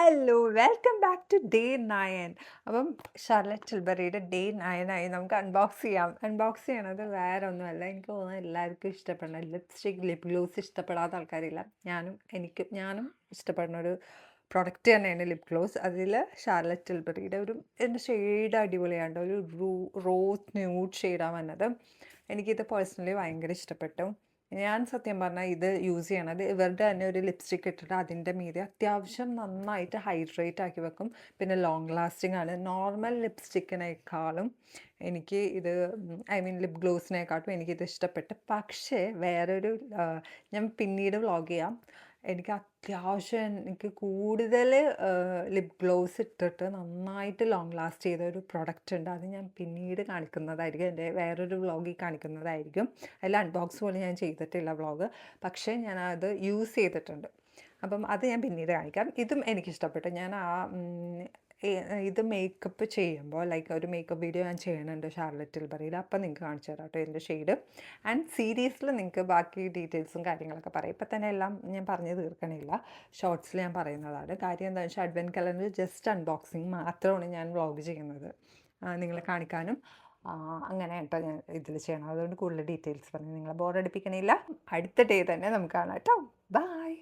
Hello welcome back to day 9. Appam Charlotte ടിൽബറിയുടെ day 9 ആയി. നമുക്ക് unbox ചെയ്യണത് വേറെ ഒന്നുമല്ല. എനിക്ക് തോന്നുന്നു എല്ലാവർക്കും ഇഷ്ടപ്പെടുന്ന ലിപ്സ്റ്റിക് ലിപ് ഗ്ലോസ് ഇഷ്ടപ്പെടാത്ത ആൾക്കാരില്ല. ഞാനും ഇഷ്ടപ്പെടുന്ന ഒരു പ്രൊഡക്റ്റ് തന്നെയാണ് ലിപ് ഗ്ലോസ്. അതിൽ ഷാർലറ്റ് ടിൽബറിയുടെ എൻ്റെ ഷെയ്ഡ് അടിപൊളിയാണ്. ഒരു റോസ് ന്യൂഡ് ഷെയ്ഡാണ് വന്നത്. എനിക്കിത് പേഴ്സണലി ഭയങ്കര ഇഷ്ടപ്പെട്ടു. ഞാൻ സത്യം പറഞ്ഞാൽ ഇത് യൂസ് ചെയ്യണത് ഇവരുടെ തന്നെ ഒരു ലിപ്സ്റ്റിക് ഇട്ടിട്ട് അതിൻ്റെ മീതെ അത്യാവശ്യം നന്നായിട്ട് ഹൈഡ്രേറ്റ് ആക്കി വെക്കും. പിന്നെ ലോങ് ലാസ്റ്റിംഗ് ആണ്. നോർമൽ ലിപ്സ്റ്റിക്കിനേക്കാളും എനിക്ക് ഇത് ലിപ് ഗ്ലോസിനെക്കാട്ടും എനിക്കിത് ഇഷ്ടപ്പെട്ടു. പക്ഷേ ഞാൻ പിന്നീട് വ്ളോഗ് ചെയ്യാം. എനിക്ക് കൂടുതൽ ലിപ് ഗ്ലോസ് ഇട്ടിട്ട് നന്നായിട്ട് ലോങ് ലാസ്റ്റ് ചെയ്ത ഒരു പ്രൊഡക്റ്റ് ഉണ്ട്. അത് ഞാൻ പിന്നീട് കാണിക്കുന്നതായിരിക്കും. എൻ്റെ വേറൊരു വ്ളോഗിൽ കാണിക്കുന്നതായിരിക്കും. അതിൽ അൺബോക്സ് പോലും ഞാൻ ചെയ്തിട്ടില്ല വ്ളോഗ്. പക്ഷേ ഞാനത് യൂസ് ചെയ്തിട്ടുണ്ട്. അപ്പം അത് ഞാൻ പിന്നീട് കാണിക്കാം. ഇതും എനിക്കിഷ്ടപ്പെട്ടു. ഇത് മേക്കപ്പ് ചെയ്യുമ്പോൾ ഒരു മേക്കപ്പ് വീഡിയോ ഞാൻ ചെയ്യുന്നുണ്ട് ഷാർലറ്റ് ടിൽബറിയിൽ. അപ്പം നിങ്ങൾക്ക് കാണിച്ചു തരാം കേട്ടോ ഇതിൻ്റെ ഷെയ്ഡ്. ആൻഡ് സീരീസിൽ നിങ്ങൾക്ക് ബാക്കി ഡീറ്റെയിൽസും കാര്യങ്ങളൊക്കെ പറയാം. ഇപ്പം തന്നെ എല്ലാം ഞാൻ പറഞ്ഞു തീർക്കണില്ല. ഷോർട്സിൽ ഞാൻ പറയുന്നതാണ്. കാര്യം എന്താണെന്ന് വെച്ചാൽ അഡ്വെൻറ്റ് കലണ്ടർ ജസ്റ്റ് അൺബോക്സിങ് മാത്രമാണ് ഞാൻ വ്ളോഗ് ചെയ്യുന്നത്, നിങ്ങളെ കാണിക്കാനും. അങ്ങനെ കേട്ടോ ഞാൻ ഇതിൽ ചെയ്യണം. അതുകൊണ്ട് കൂടുതൽ ഡീറ്റെയിൽസ് പറഞ്ഞ് നിങ്ങളെ ബോറടിപ്പിക്കണില്ല. അടുത്ത ഡേ തന്നെ നമുക്ക് കാണാം കേട്ടോ. ബൈ.